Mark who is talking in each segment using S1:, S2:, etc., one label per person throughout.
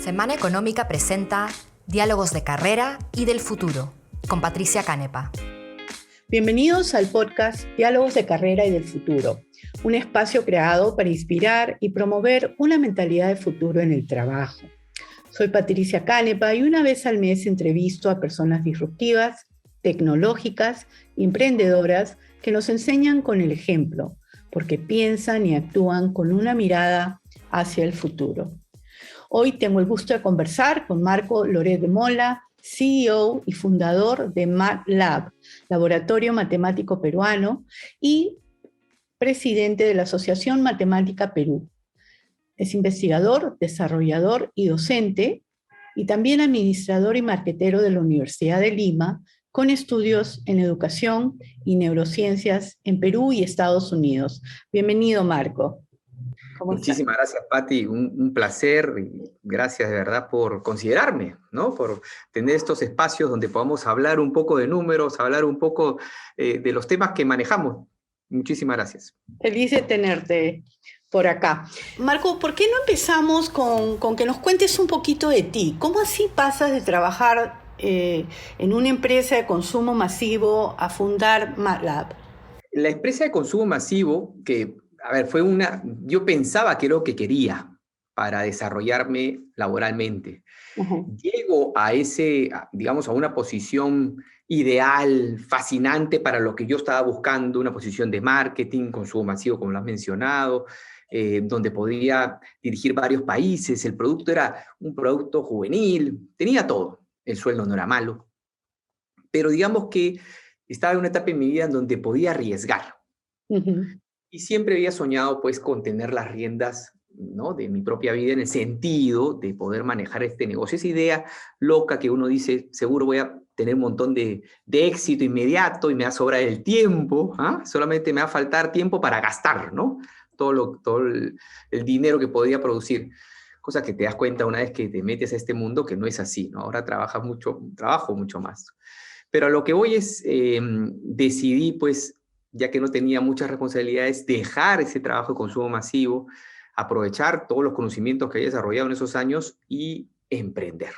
S1: Semana Económica presenta Diálogos de Carrera y del Futuro, con Patricia Canepa.
S2: Bienvenidos al podcast Diálogos de Carrera y del Futuro, un espacio creado para inspirar y promover una mentalidad de futuro en el trabajo. Soy Patricia Canepa y una vez al mes entrevisto a personas disruptivas, tecnológicas, emprendedoras que nos enseñan con el ejemplo, porque piensan y actúan con una mirada hacia el futuro. Hoy tengo el gusto de conversar con Marco Loret de Mola, CEO y fundador de MATLAB, Laboratorio Matemático Peruano, y presidente de la Asociación Matemática Perú. Es investigador, desarrollador y docente, y también administrador y marketero de la Universidad de Lima, con estudios en educación y neurociencias en Perú y Estados Unidos. Bienvenido, Marco.
S3: Muchísimas gracias, Pati. Un placer y gracias de verdad por considerarme, ¿no? Por tener estos espacios donde podamos hablar un poco de números, hablar un poco de los temas que manejamos. Muchísimas gracias.
S2: Feliz de tenerte por acá. Marco, ¿por qué no empezamos con que nos cuentes un poquito de ti? ¿Cómo así pasas de trabajar en una empresa de consumo masivo a fundar MATLAB?
S3: La empresa de consumo masivo, yo pensaba que era lo que quería para desarrollarme laboralmente. Uh-huh. Llego a a una posición ideal, fascinante para lo que yo estaba buscando, una posición de marketing, consumo masivo, como lo has mencionado, donde podía dirigir varios países. El producto era un producto juvenil, tenía todo. El sueldo no era malo, pero digamos que estaba en una etapa en mi vida en donde podía arriesgar. Uh-huh. Y siempre había soñado, pues, con tener las riendas, ¿no?, de mi propia vida en el sentido de poder manejar este negocio. Esa idea loca que uno dice, seguro voy a tener un montón de éxito inmediato y me va a sobrar el tiempo, ¿ah? Solamente me va a faltar tiempo para gastar, ¿no? Todo el dinero que podría producir. Cosa que te das cuenta una vez que te metes a este mundo que no es así, ¿no? Ahora trabajo mucho más. Pero a lo que voy es, decidí, pues, ya que no tenía muchas responsabilidades, dejar ese trabajo de consumo masivo, aprovechar todos los conocimientos que había desarrollado en esos años y emprender.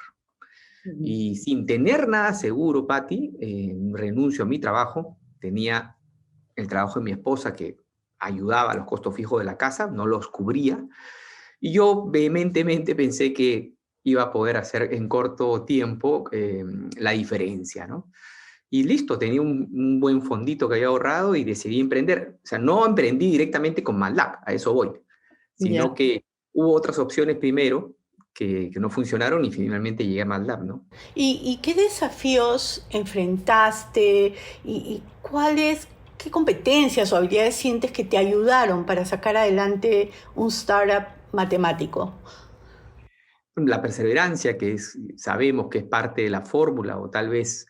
S3: Uh-huh. Y sin tener nada seguro, Pati, renuncio a mi trabajo. Tenía el trabajo de mi esposa que ayudaba a los costos fijos de la casa, no los cubría. Y yo vehementemente pensé que iba a poder hacer en corto tiempo la diferencia, ¿no? Y listo, tenía un buen fondito que había ahorrado y decidí emprender. O sea, no emprendí directamente con MATLAB, a eso voy, sino que hubo otras opciones primero que no funcionaron y finalmente llegué a MATLAB, ¿no?
S2: ¿Y qué desafíos enfrentaste y qué competencias o habilidades sientes que te ayudaron para sacar adelante un startup matemático?
S3: La perseverancia, sabemos que es parte de la fórmula, o tal vez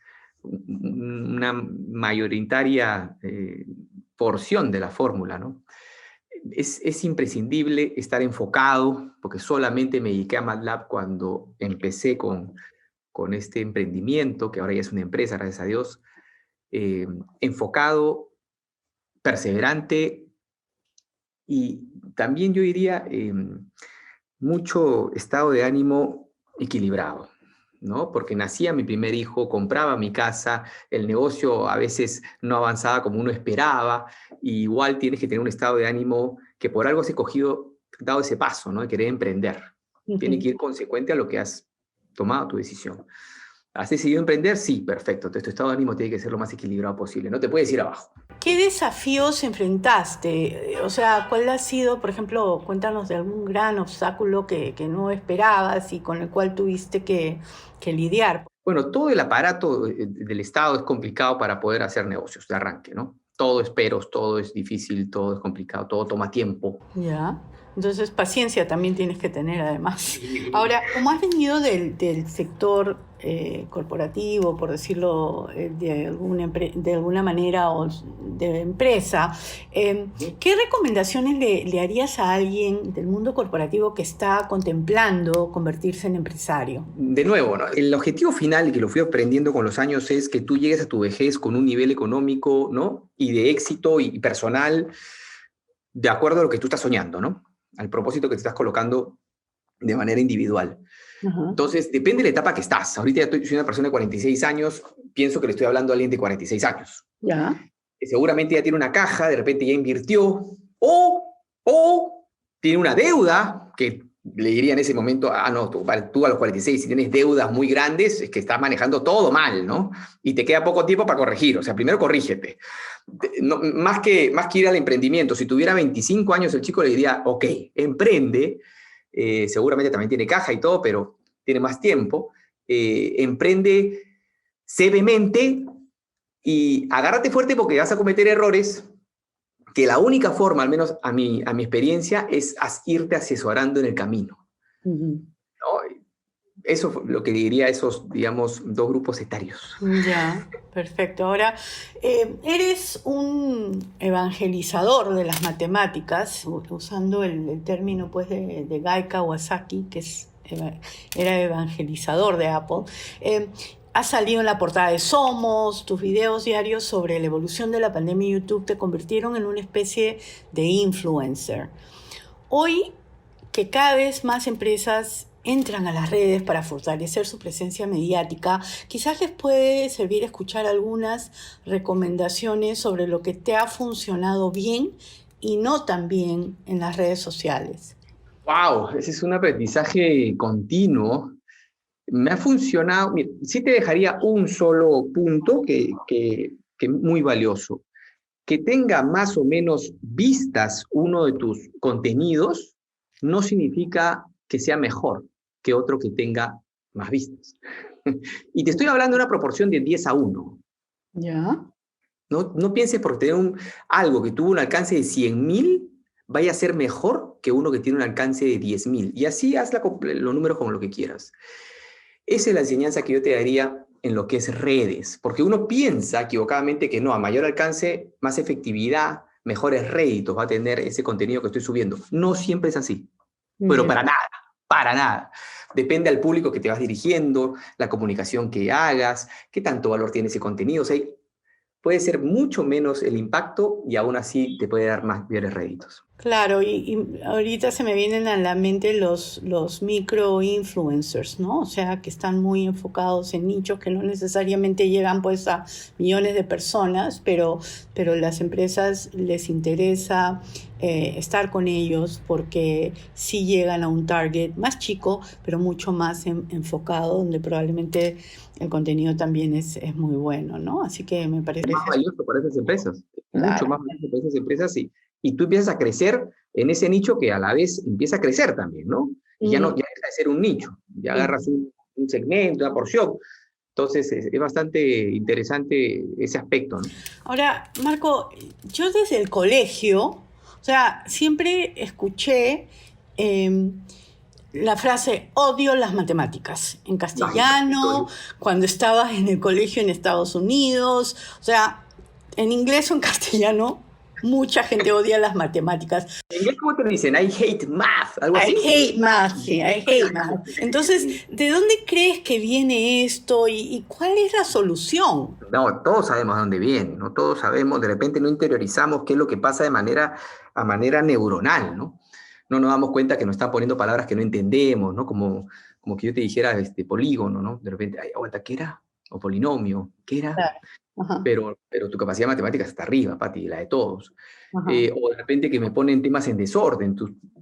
S3: una mayoritaria porción de la fórmula, ¿no? Es imprescindible estar enfocado, porque solamente me dediqué a MATLAB cuando empecé con este emprendimiento, que ahora ya es una empresa, gracias a Dios, enfocado, perseverante y también yo diría mucho estado de ánimo equilibrado, ¿no? Porque nacía mi primer hijo, compraba mi casa, el negocio a veces no avanzaba como uno esperaba, y igual tienes que tener un estado de ánimo que por algo has dado ese paso, ¿no? De querer emprender. Uh-huh. Tiene que ir consecuente a lo que has tomado tu decisión. ¿Has decidido emprender? Sí, perfecto. Entonces tu estado de ánimo tiene que ser lo más equilibrado posible. No te puedes ir abajo.
S2: ¿Qué desafíos enfrentaste? O sea, ¿cuál ha sido, por ejemplo, cuéntanos de algún gran obstáculo que no esperabas y con el cual tuviste que lidiar?
S3: Bueno, todo el aparato del Estado es complicado para poder hacer negocios de arranque, ¿no? Todo es peros, todo es difícil, todo es complicado, todo toma tiempo.
S2: Ya. Entonces, paciencia también tienes que tener, además. Ahora, como has venido del sector corporativo, por decirlo de alguna manera, o de empresa, ¿qué recomendaciones le harías a alguien del mundo corporativo que está contemplando convertirse en empresario?
S3: De nuevo, ¿no? El objetivo final, que lo fui aprendiendo con los años, es que tú llegues a tu vejez con un nivel económico, ¿no?, y de éxito y personal de acuerdo a lo que tú estás soñando, ¿no?, al propósito que te estás colocando de manera individual.
S2: Ajá.
S3: Entonces, depende de la etapa que estás. Ahorita ya soy una persona de 46 años, pienso que le estoy hablando a alguien de 46 años.
S2: Ya.
S3: Que seguramente ya tiene una caja, de repente ya invirtió, o tiene una deuda, que le diría en ese momento, no, tú a los 46, si tienes deudas muy grandes, es que estás manejando todo mal, ¿no? Y te queda poco tiempo para corregir, o sea, primero corrígete. No, más que ir al emprendimiento, si tuviera 25 años el chico le diría, ok, emprende, seguramente también tiene caja y todo, pero tiene más tiempo, emprende sevemente y agárrate fuerte porque vas a cometer errores que la única forma, al menos a mi experiencia, es irte asesorando en el camino.
S2: Uh-huh.
S3: ¿No? Eso es lo que diría a esos, digamos, dos grupos etarios.
S2: Ya, perfecto. Ahora, eres un evangelizador de las matemáticas, usando el término pues, de Guy Kawasaki, que era evangelizador de Apple. Has salido en la portada de Somos, tus videos diarios sobre la evolución de la pandemia en YouTube te convirtieron en una especie de influencer. Hoy, que cada vez más empresas entran a las redes para fortalecer su presencia mediática, quizás les puede servir escuchar algunas recomendaciones sobre lo que te ha funcionado bien y no tan bien en las redes sociales.
S3: ¡Wow! Ese es un aprendizaje continuo. Me ha funcionado. Mira, sí te dejaría un solo punto que es muy valioso. Que tenga más o menos vistas uno de tus contenidos no significa que sea mejor que otro que tenga más vistas. Y te estoy hablando de una proporción de 10-1.
S2: ¿Ya?
S3: No pienses por tener algo que tuvo un alcance de 100.000 vaya a ser mejor que uno que tiene un alcance de 10.000. Y así haz los números como lo que quieras. Esa es la enseñanza que yo te daría en lo que es redes, porque uno piensa equivocadamente que no, a mayor alcance, más efectividad, mejores réditos va a tener ese contenido que estoy subiendo. No siempre es así, pero para nada. Depende al público que te vas dirigiendo, la comunicación que hagas, qué tanto valor tiene ese contenido. O sea, puede ser mucho menos el impacto y aún así te puede dar más mayores réditos.
S2: Claro, y ahorita se me vienen a la mente los micro-influencers, ¿no? O sea, que están muy enfocados en nichos que no necesariamente llegan pues a millones de personas, pero las empresas les interesa estar con ellos porque sí llegan a un target más chico, pero mucho más enfocado, donde probablemente el contenido también es muy bueno, ¿no? Así que me parece...
S3: Es más valioso para esas empresas,
S2: Claro.
S3: Mucho más valioso para esas empresas y tú empiezas a crecer en ese nicho que a la vez empieza a crecer también, ¿no? Y ya deja de ser un nicho, ya agarras un segmento, una porción. Entonces es bastante interesante ese aspecto, ¿no?
S2: Ahora, Marco, yo desde el colegio, o sea, siempre escuché la frase odio las matemáticas en castellano, cuando estaba en el colegio en Estados Unidos, o sea, en inglés o en castellano, mucha gente odia las matemáticas.
S3: ¿En inglés cómo te dicen? I hate math, algo así.
S2: I hate math, sí, I hate math. Entonces, ¿de dónde crees que viene esto y cuál es la solución?
S3: No, todos sabemos de dónde viene, ¿no? Todos sabemos, de repente no interiorizamos qué es lo que pasa a manera neuronal, ¿no? No nos damos cuenta que nos están poniendo palabras que no entendemos, ¿no? Como que yo te dijera polígono, ¿no? De repente, ay, aguanta, ¿qué era? O polinomio, ¿qué era?
S2: Claro. Ajá.
S3: Pero tu capacidad matemática está arriba, Pati, la de todos.
S2: Ajá.
S3: O de repente que me ponen temas en desorden.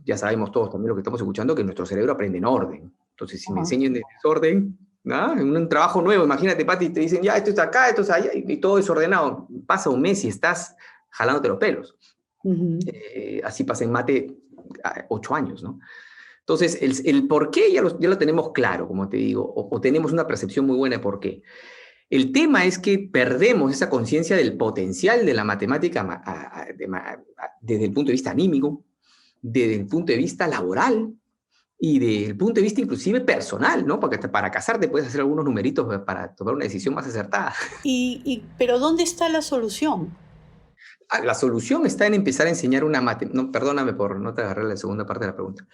S3: Ya sabemos todos también lo que estamos escuchando, que nuestro cerebro aprende en orden. Entonces, si me enseñan en desorden, ¿no? En un trabajo nuevo, imagínate, Pati, te dicen, ya, esto está acá, esto está allá, y todo desordenado. Pasa un mes y estás jalándote los pelos. Así pasa en mate 8 años, ¿no? Entonces, el por qué ya lo tenemos claro, como te digo, o tenemos una percepción muy buena de por qué. El tema es que perdemos esa conciencia del potencial de la matemática desde el punto de vista anímico, desde el punto de vista laboral y desde el punto de vista inclusive personal, ¿no? Porque para casarte puedes hacer algunos numeritos para tomar una decisión más acertada.
S2: Pero ¿dónde está la solución?
S3: La solución está en empezar a enseñar una matemática, no, perdóname por no te agarré la segunda parte de la pregunta,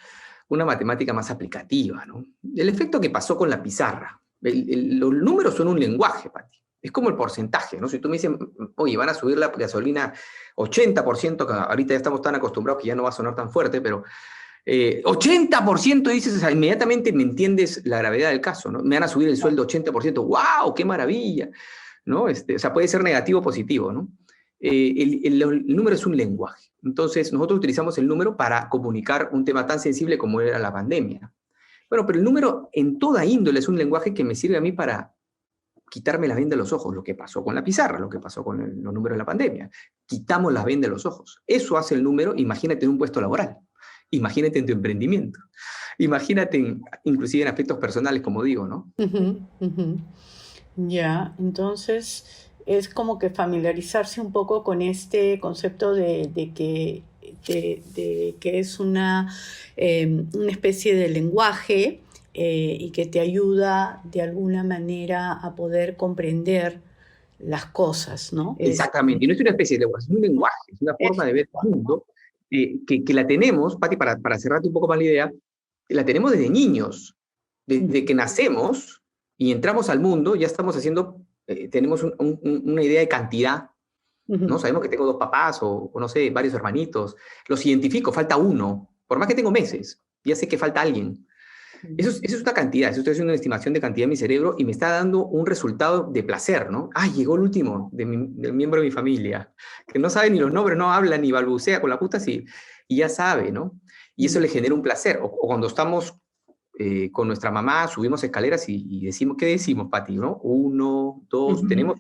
S3: una matemática más aplicativa, ¿no? El efecto que pasó con la pizarra. Los números son un lenguaje, Pati. Es como el porcentaje, ¿no? Si tú me dices, oye, van a subir la gasolina 80%, que ahorita ya estamos tan acostumbrados que ya no va a sonar tan fuerte, pero 80% dices, o sea, inmediatamente me entiendes la gravedad del caso, ¿no? Me van a subir el sueldo 80%, ¡wow! ¡Qué maravilla! ¿No? O sea, puede ser negativo o positivo, ¿no? El número es un lenguaje. Entonces, nosotros utilizamos el número para comunicar un tema tan sensible como era la pandemia. Bueno, pero el número en toda índole es un lenguaje que me sirve a mí para quitarme la venda de los ojos, lo que pasó con la pizarra, lo que pasó con los números de la pandemia. Quitamos la venda de los ojos. Eso hace el número, imagínate en un puesto laboral, imagínate en tu emprendimiento, imagínate inclusive en aspectos personales, como digo, ¿no?
S2: Ujú, ujú. Ya, entonces es como que familiarizarse un poco con este concepto de que es una especie de lenguaje y que te ayuda de alguna manera a poder comprender las cosas, ¿no?
S3: Exactamente, y no es una especie de lenguaje, es un lenguaje, es una forma de ver el mundo que la tenemos, Pati, para cerrarte un poco más la idea, la tenemos desde niños, desde que nacemos y entramos al mundo, ya estamos haciendo, tenemos una idea de cantidad, ¿no? Sabemos que tengo 2 papás o no sé, varios hermanitos, los identifico, falta uno, por más que tengo meses, ya sé que falta alguien. Eso es una cantidad, eso estoy haciendo una estimación de cantidad en mi cerebro y me está dando un resultado de placer, ¿no? ¡Ay, llegó el último del miembro de mi familia! Que no sabe ni los nombres, no habla ni balbucea con la puta, sí, y ya sabe, ¿no? Y eso le genera un placer. O cuando estamos con nuestra mamá, subimos escaleras y decimos, ¿qué decimos, Pati? ¿No? 1, 2, tenemos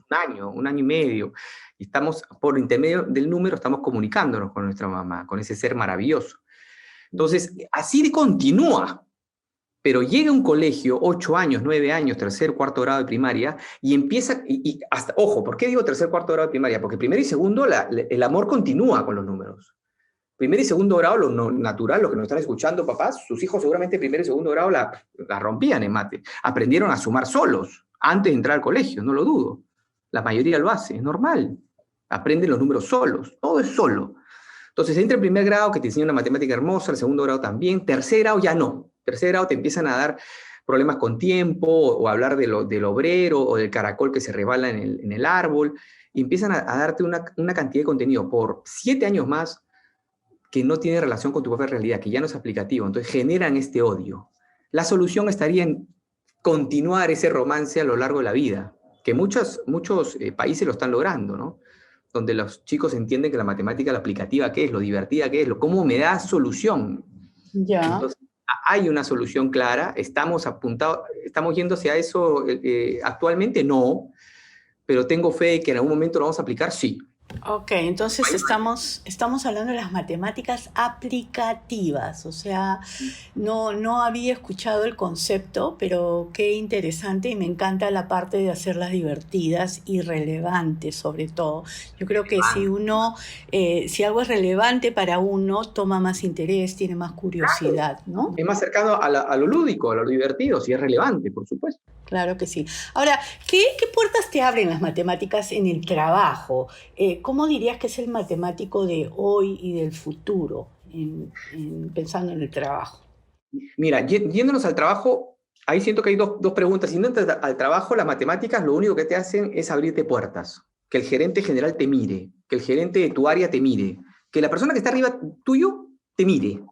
S3: un año y medio, y estamos, por intermedio del número, estamos comunicándonos con nuestra mamá, con ese ser maravilloso. Entonces, así continúa. Pero llega a un colegio, 8 años, 9 años, tercer, cuarto grado de primaria, y empieza, y hasta, ojo, ¿por qué digo tercer, cuarto grado de primaria? Porque primero y segundo, el amor continúa con los números. Primer y segundo grado, lo natural, lo que nos están escuchando, papás, sus hijos seguramente primer y segundo grado la rompían en mate. Aprendieron a sumar solos, antes de entrar al colegio, no lo dudo. La mayoría lo hace, es normal. Aprenden los números solos, todo es solo. Entonces entra el primer grado que te enseña una matemática hermosa, el segundo grado también, tercer grado ya no. Tercer grado te empiezan a dar problemas con tiempo o hablar del obrero o del caracol que se rebala en el árbol y empiezan a darte una cantidad de contenido por 7 años más que no tiene relación con tu propia realidad, que ya no es aplicativo. Entonces generan este odio. La solución estaría en continuar ese romance a lo largo de la vida, que muchos países lo están logrando, ¿no? Donde los chicos entienden que la matemática, la aplicativa, ¿qué es? Lo divertida, ¿qué es? Cómo me da solución.
S2: Ya.
S3: Entonces, hay una solución clara, estamos apuntados, estamos yendo hacia eso actualmente, no, pero tengo fe de que en algún momento lo vamos a aplicar, sí.
S2: Ok, entonces estamos hablando de las matemáticas aplicativas, o sea, no había escuchado el concepto, pero qué interesante y me encanta la parte de hacerlas divertidas y relevantes sobre todo. Yo creo que si algo es relevante para uno, toma más interés, tiene más curiosidad, ¿no?
S3: Es más cercano a lo lúdico, a lo divertido, si es relevante, por supuesto.
S2: Claro que sí. Ahora, ¿qué puertas te abren las matemáticas en el trabajo? ¿Cómo dirías que es el matemático de hoy y del futuro, pensando en el trabajo?
S3: Mira, yéndonos al trabajo, ahí siento que hay dos preguntas. Si no entras al trabajo, las matemáticas lo único que te hacen es abrirte puertas. Que el gerente general te mire, que el gerente de tu área te mire, que la persona que está arriba tuyo te mire,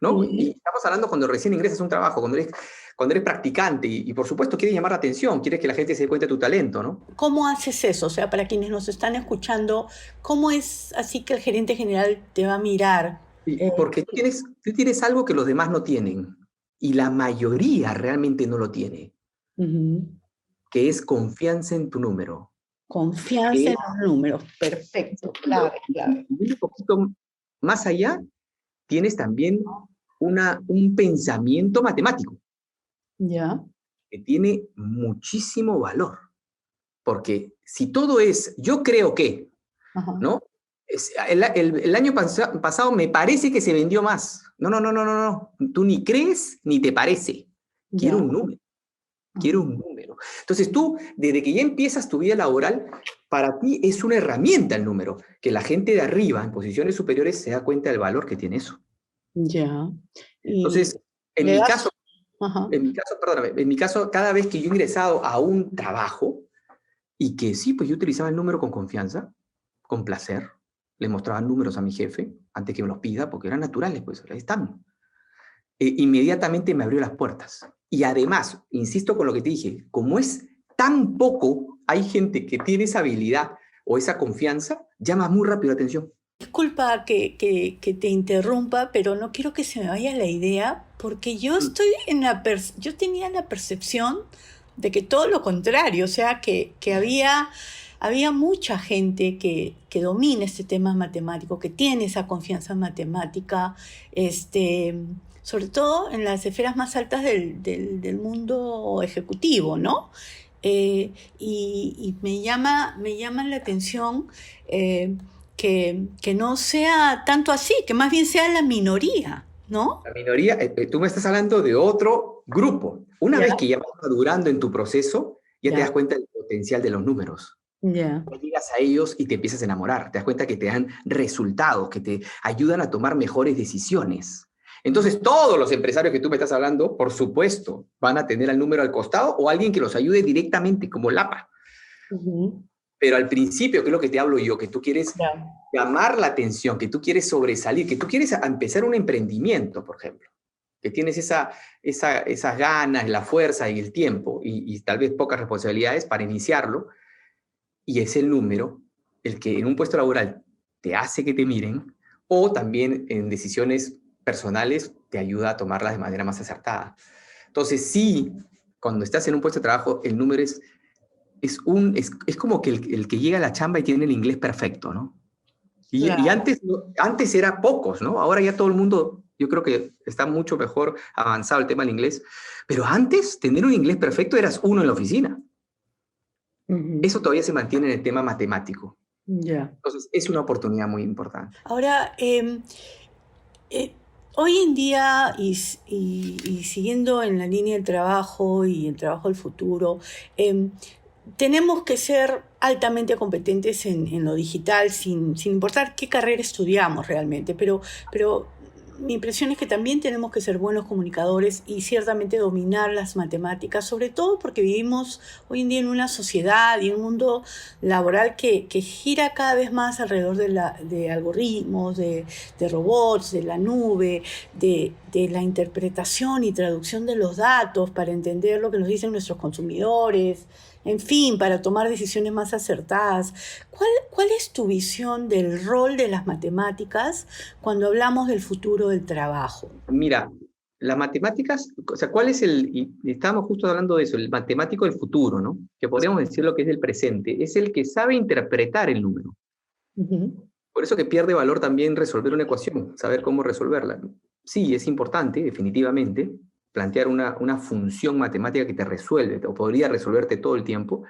S3: ¿no? Y estamos hablando cuando recién ingresas a un trabajo, cuando eres practicante y por supuesto quieres llamar la atención, quieres que la gente se dé cuenta de tu talento, ¿no?
S2: ¿Cómo haces eso? O sea, para quienes nos están escuchando, ¿cómo es así que el gerente general te va a mirar?
S3: Porque tú tienes algo que los demás no tienen y la mayoría realmente no lo tiene, que es confianza en tu número.
S2: Confianza en los números, perfecto, clave.
S3: Y un poquito más allá, tienes también un pensamiento matemático.
S2: Ya.
S3: Que tiene muchísimo valor. Porque si todo es, yo creo que, ¿no? El año pasado me parece que se vendió más. No. Tú ni crees ni te parece. Quiero un número. Quiero un número. Entonces tú, desde que ya empiezas tu vida laboral, para ti es una herramienta el número. Que la gente de arriba, en posiciones superiores, se da cuenta del valor que tiene eso.
S2: Ya.
S3: Entonces, en mi caso, cada vez que yo he ingresado a un trabajo, y que sí, pues yo utilizaba el número con confianza, con placer, le mostraba números a mi jefe, antes que me los pida, porque eran naturales, pues ahí están. inmediatamente me abrió las puertas. Y además, insisto con lo que te dije, como es tan poco, hay gente que tiene esa habilidad o esa confianza, llama muy rápido la atención.
S2: Disculpa que te interrumpa, pero no quiero que se me vaya la idea, porque yo yo tenía la percepción de que todo lo contrario, o sea, que había mucha gente que domina este tema matemático, que tiene esa confianza matemática, sobre todo en las esferas más altas del mundo ejecutivo, ¿no? Y me llama la atención que no sea tanto así, que más bien sea la minoría, ¿no?
S3: La minoría, tú me estás hablando de otro grupo. Una vez que ya vas madurando en tu proceso, ya te das cuenta del potencial de los números. Llegas a ellos y te empiezas a enamorar. Te das cuenta que te dan resultados, que te ayudan a tomar mejores decisiones. Entonces, todos los empresarios que tú me estás hablando, por supuesto, van a tener al número al costado o alguien que los ayude directamente, como Lapa. Pero al principio, que es lo que te hablo yo, que tú quieres llamar la atención, que tú quieres sobresalir, que tú quieres empezar un emprendimiento, por ejemplo, que tienes esas ganas, la fuerza y el tiempo, y tal vez pocas responsabilidades para iniciarlo, y es el número el que en un puesto laboral te hace que te miren, o también en decisiones personales te ayuda a tomarlas de manera más acertada. Entonces, sí, cuando estás en un puesto de trabajo, el número es como que el que llega a la chamba y tiene el inglés perfecto, ¿no? Y antes era pocos, ¿no? Ahora ya todo el mundo, yo creo que está mucho mejor avanzado el tema del inglés, pero antes tener un inglés perfecto eras uno en la oficina. Eso todavía se mantiene en el tema matemático. Entonces, es una oportunidad muy importante.
S2: Ahora, hoy en día, y siguiendo en la línea del trabajo y el trabajo del futuro, tenemos que ser altamente competentes en lo digital, sin importar qué carrera estudiamos realmente, pero mi impresión es que también tenemos que ser buenos comunicadores y ciertamente dominar las matemáticas, sobre todo porque vivimos hoy en día en una sociedad y un mundo laboral que gira cada vez más alrededor de algoritmos, de robots, de la nube, de la interpretación y traducción de los datos para entender lo que nos dicen nuestros consumidores, en fin, para tomar decisiones más acertadas. ¿Cuál es tu visión del rol de las matemáticas cuando hablamos del futuro del trabajo?
S3: Mira, las matemáticas, o sea, y estábamos justo hablando de eso, el matemático del futuro, ¿no? Que podríamos decir lo que es del presente, es el que sabe interpretar el número. Por eso que pierde valor también resolver una ecuación, saber cómo resolverla. Sí, es importante, definitivamente, plantear una función matemática que te resuelve, o podría resolverte todo el tiempo.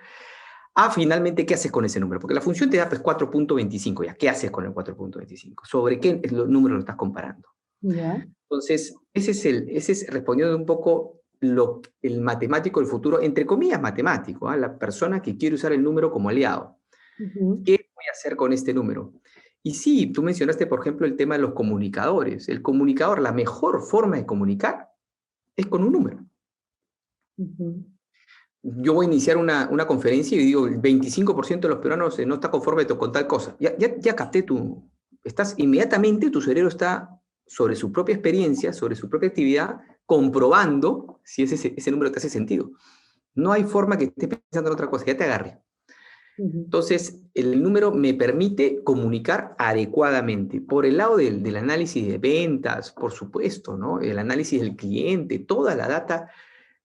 S3: Finalmente, ¿qué haces con ese número? Porque la función te da pues 4.25, ya, ¿qué haces con el 4.25? ¿Sobre qué número lo estás comparando? Entonces, ese es respondiendo un poco el matemático del futuro, entre comillas matemático, la persona que quiere usar el número como aliado. ¿Qué voy a hacer con este número? Y sí, tú mencionaste, por ejemplo, el tema de los comunicadores. El comunicador, la mejor forma de comunicar es con un número. Yo voy a iniciar una conferencia y digo, el 25% de los peruanos no está conforme con tal cosa. Ya capté inmediatamente tu cerebro está sobre su propia experiencia, sobre su propia actividad, comprobando si ese número te hace sentido. No hay forma que estés pensando en otra cosa, ya te agarre. Entonces, el número me permite comunicar adecuadamente. Por el lado del análisis de ventas, por supuesto, ¿no? El análisis del cliente, toda la data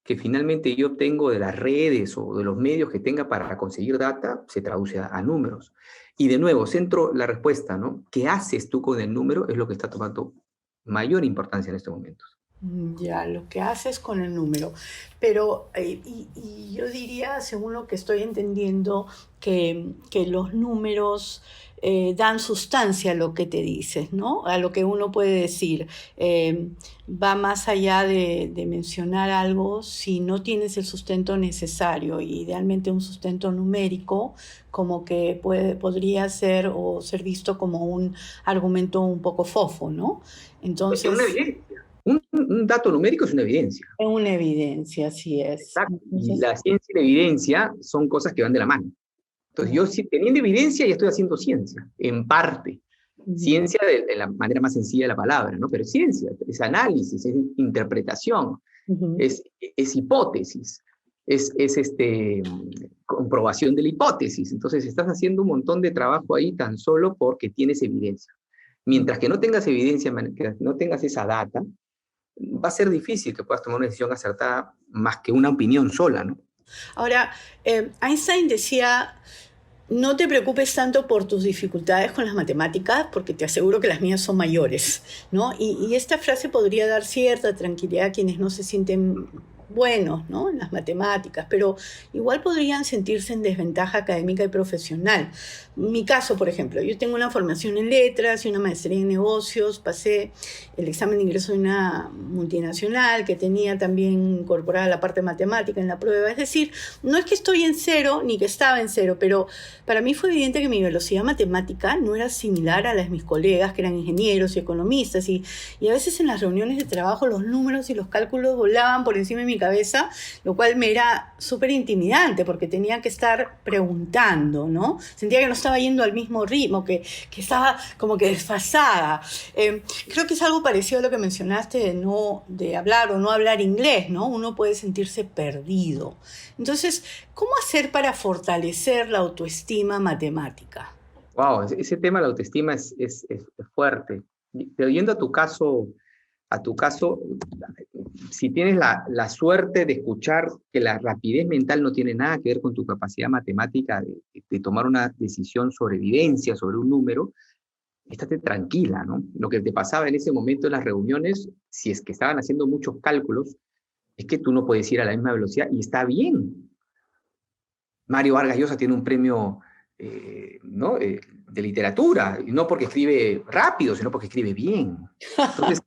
S3: que finalmente yo obtengo de las redes o de los medios que tenga para conseguir data, se traduce a números. Y de nuevo, centro la respuesta, ¿no? ¿Qué haces tú con el número? Es lo que está tomando mayor importancia en estos momentos.
S2: Ya, lo que haces con el número. Pero, y yo diría, según lo que estoy entendiendo, que los números dan sustancia a lo que te dices, ¿no? A lo que uno puede decir. Va más allá de mencionar algo si no tienes el sustento necesario, y idealmente un sustento numérico, como que podría ser o ser visto como un argumento un poco fofo, ¿no? Entonces,
S3: es una evidencia. Un dato numérico es una evidencia.
S2: Es una evidencia, así es.
S3: Exacto. Y la ciencia y la evidencia son cosas que van de la mano. Entonces, yo teniendo evidencia ya estoy haciendo ciencia, en parte. Ciencia de la manera más sencilla de la palabra, ¿no? Pero ciencia, es análisis, es interpretación, es hipótesis, es comprobación de la hipótesis. Entonces estás haciendo un montón de trabajo ahí tan solo porque tienes evidencia. Mientras que no tengas evidencia, que no tengas esa data, va a ser difícil que puedas tomar una decisión acertada más que una opinión sola, ¿no?
S2: Ahora, Einstein decía: no te preocupes tanto por tus dificultades con las matemáticas, porque te aseguro que las mías son mayores, ¿no? Y esta frase podría dar cierta tranquilidad a quienes no se sienten buenos, ¿no?, en las matemáticas, pero igual podrían sentirse en desventaja académica y profesional. Mi caso, por ejemplo, yo tengo una formación en letras y una maestría en negocios, pasé el examen de ingreso de una multinacional que tenía también incorporada la parte matemática en la prueba. Es decir, no es que estoy en cero ni que estaba en cero, pero para mí fue evidente que mi velocidad matemática no era similar a la de mis colegas que eran ingenieros y economistas, y a veces en las reuniones de trabajo los números y los cálculos volaban por encima de mi cabeza, lo cual me era súper intimidante porque tenía que estar preguntando, ¿no? Sentía que no estaba yendo al mismo ritmo, que estaba como que desfasada. Creo que es algo parecido a lo que mencionaste de hablar o no hablar inglés, ¿no? Uno puede sentirse perdido. Entonces, ¿cómo hacer para fortalecer la autoestima matemática?
S3: Wow, ese tema de la autoestima es fuerte. Pero yendo a tu caso, si tienes la suerte de escuchar que la rapidez mental no tiene nada que ver con tu capacidad matemática de tomar una decisión sobre evidencia, sobre un número, estate tranquila, ¿no? Lo que te pasaba en ese momento en las reuniones, si es que estaban haciendo muchos cálculos, es que tú no puedes ir a la misma velocidad y está bien. Mario Vargas Llosa tiene un premio ¿no? De literatura, y no porque escribe rápido, sino porque escribe bien. Entonces,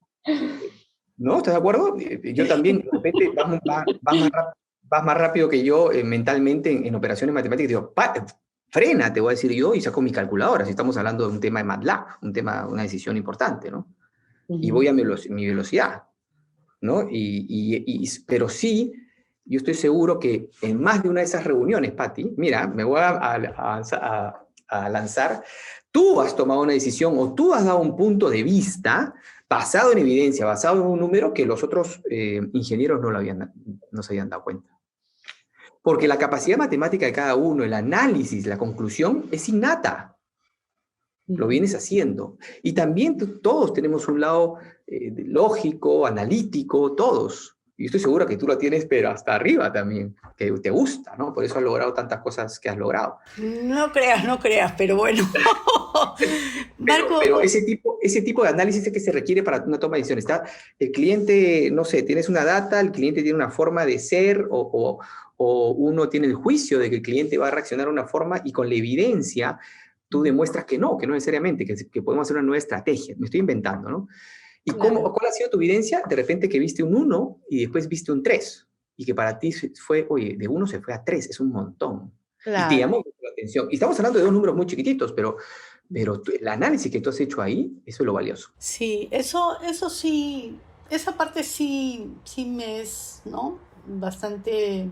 S3: ¿no? ¿Estás de acuerdo? Yo también, de repente, vas más rápido que yo mentalmente en operaciones matemáticas, digo, frena, te voy a decir yo, y saco mi calculadora, si estamos hablando de un tema de MATLAB, una decisión importante, ¿no? Y voy a mi velocidad, ¿no? Pero sí, yo estoy seguro que en más de una de esas reuniones, Pati, mira, me voy a lanzar, tú has tomado una decisión o tú has dado un punto de vista basado en evidencia, basado en un número que los otros ingenieros no se habían dado cuenta. Porque la capacidad matemática de cada uno, el análisis, la conclusión, es innata. Lo vienes haciendo. Y también todos tenemos un lado lógico, analítico, todos. Y estoy segura que tú lo tienes, pero hasta arriba también, que te gusta, ¿no? Por eso has logrado tantas cosas que has logrado.
S2: No creas, pero bueno.
S3: Marco, pero ese tipo de análisis es que se requiere para una toma de decisión. Está el cliente, no sé, tienes una data, el cliente tiene una forma de ser, o uno tiene el juicio de que el cliente va a reaccionar de una forma, y con la evidencia tú demuestras que no necesariamente, que podemos hacer una nueva estrategia. Me estoy inventando, ¿no? ¿Y claro, cuál ha sido tu evidencia? De repente que viste un 1 y después viste un 3, y que para ti fue, oye, de 1 se fue a 3, es un montón. Claro. Y te llamó la atención. Y estamos hablando de dos números muy chiquititos, pero el análisis que tú has hecho ahí, eso es lo valioso.
S2: Sí, eso sí, esa parte sí me es, ¿no?, bastante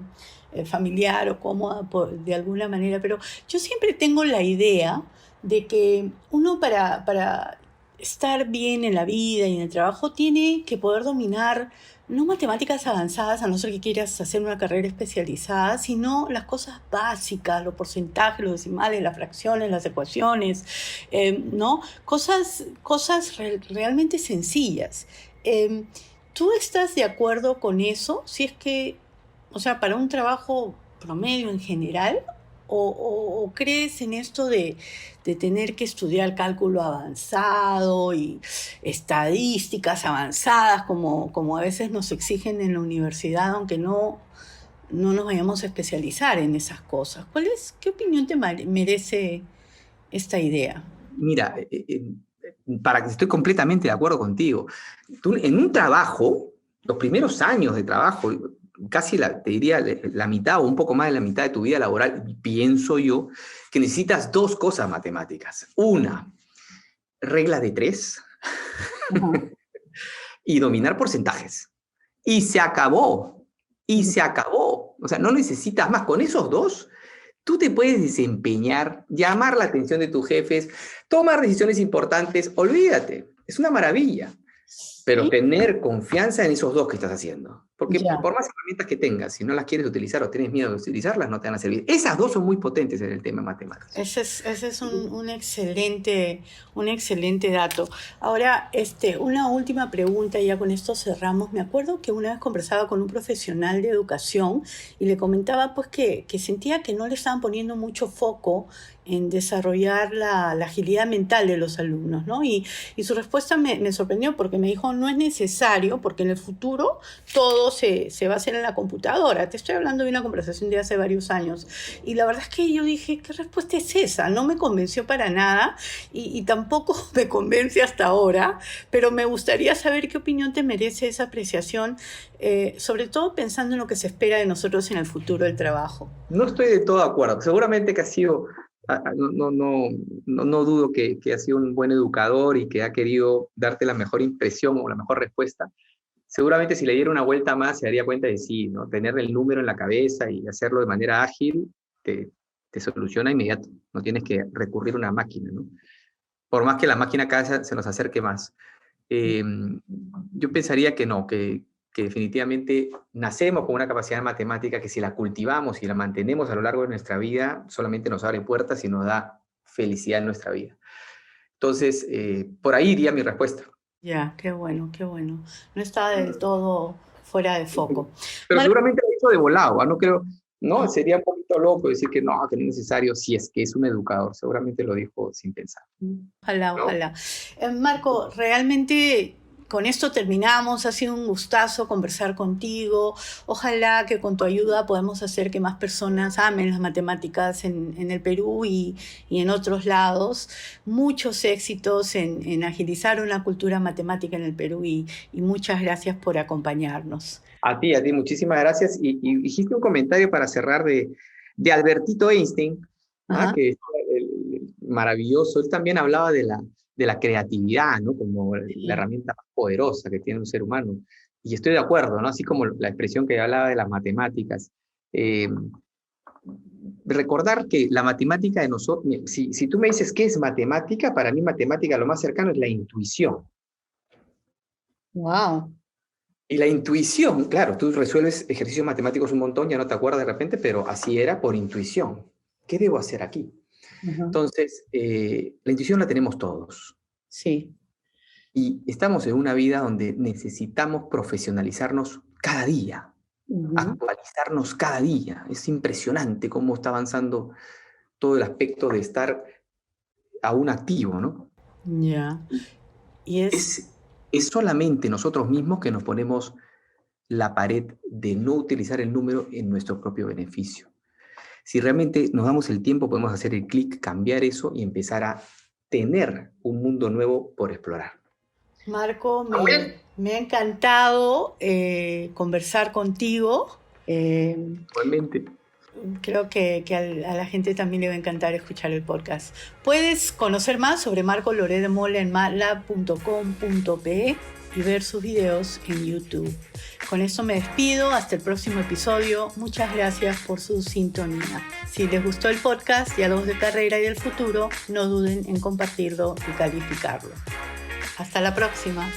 S2: familiar o cómoda de alguna manera, pero yo siempre tengo la idea de que uno para estar bien en la vida y en el trabajo tiene que poder dominar no matemáticas avanzadas, a no ser que quieras hacer una carrera especializada, sino las cosas básicas, los porcentajes, los decimales, las fracciones, las ecuaciones, ¿no? Cosas realmente sencillas. ¿Tú estás de acuerdo con eso? Si es que, o sea, para un trabajo promedio en general, ¿o crees en esto de tener que estudiar cálculo avanzado y estadísticas avanzadas como a veces nos exigen en la universidad, aunque no nos vayamos a especializar en esas cosas? ¿Qué opinión te merece esta idea?
S3: Mira, estoy completamente de acuerdo contigo. Tú, en un trabajo, los primeros años de trabajo, casi te diría la mitad o un poco más de la mitad de tu vida laboral, pienso yo, que necesitas dos cosas matemáticas. Una, regla de 3 y dominar porcentajes. Y se acabó. O sea, no necesitas más. Con esos dos tú te puedes desempeñar, llamar la atención de tus jefes, tomar decisiones importantes, olvídate, es una maravilla. Pero tener confianza en esos dos que estás haciendo. Porque por más herramientas que tengas, si no las quieres utilizar o tienes miedo de utilizarlas, no te van a servir. Esas dos son muy potentes en el tema de matemáticas.
S2: Ese es un excelente dato. Ahora, una última pregunta, y ya con esto cerramos. Me acuerdo que una vez conversaba con un profesional de educación y le comentaba pues que sentía que no le estaban poniendo mucho foco en desarrollar la agilidad mental de los alumnos, ¿no? Y su respuesta me sorprendió porque me dijo, no es necesario, porque en el futuro todo se va a hacer en la computadora. Te estoy hablando de una conversación de hace varios años. Y la verdad es que yo dije, ¿qué respuesta es esa? No me convenció para nada y tampoco me convence hasta ahora, pero me gustaría saber qué opinión te merece esa apreciación, sobre todo pensando en lo que se espera de nosotros en el futuro del trabajo.
S3: No estoy de todo de acuerdo. Seguramente que ha sido... No dudo que ha sido un buen educador y que ha querido darte la mejor impresión o la mejor respuesta. Seguramente si le diera una vuelta más se daría cuenta de sí, ¿no? Tener el número en la cabeza y hacerlo de manera ágil te soluciona inmediato. No tienes que recurrir a una máquina, ¿no? Por más que la máquina cada vez se nos acerque más. Yo pensaría que no, que definitivamente nacemos con una capacidad matemática que si la cultivamos y la mantenemos a lo largo de nuestra vida, solamente nos abre puertas y nos da felicidad en nuestra vida. Entonces, por ahí iría mi respuesta.
S2: Ya, qué bueno, qué bueno. No estaba del todo fuera de foco.
S3: Pero seguramente lo hizo de volado, no creo, ¿no? Sería un poquito loco decir que no es necesario si es que es un educador. Seguramente lo dijo sin pensar.
S2: Ojalá,
S3: ¿no?
S2: ojalá. Marco, realmente con esto terminamos. Ha sido un gustazo conversar contigo. Ojalá que con tu ayuda podamos hacer que más personas amen las matemáticas en el Perú y en otros lados. Muchos éxitos en agilizar una cultura matemática en el Perú y muchas gracias por acompañarnos.
S3: A ti, muchísimas gracias. Y dijiste un comentario para cerrar de Albertito Einstein, que es maravilloso. Él también hablaba de la creatividad, ¿no? Como la herramienta más poderosa que tiene un ser humano. Y estoy de acuerdo, ¿no? Así como la expresión que hablaba de las matemáticas. Recordar que la matemática de nosotros, si tú me dices qué es matemática, para mí matemática lo más cercano es la intuición.
S2: ¡Wow!
S3: Y la intuición, claro, tú resuelves ejercicios matemáticos un montón, ya no te acuerdas de repente, pero así era por intuición. ¿Qué debo hacer aquí? Entonces, la intuición la tenemos todos.
S2: Sí.
S3: Y estamos en una vida donde necesitamos profesionalizarnos cada día, actualizarnos cada día. Es impresionante cómo está avanzando todo el aspecto de estar aún activo, ¿no?
S2: Ya. Y
S3: es solamente nosotros mismos que nos ponemos la pared de no utilizar el número en nuestro propio beneficio. Si realmente nos damos el tiempo, podemos hacer el clic, cambiar eso y empezar a tener un mundo nuevo por explorar.
S2: Marco, me ha encantado conversar contigo.
S3: Igualmente.
S2: Creo que a la gente también le va a encantar escuchar el podcast. Puedes conocer más sobre Marco Lloret de Mola en matlab.com.pe y ver sus videos en YouTube. Con esto me despido. Hasta el próximo episodio. Muchas gracias por su sintonía. Si les gustó el podcast Diálogos de Carrera y del Futuro, no duden en compartirlo y calificarlo. Hasta la próxima.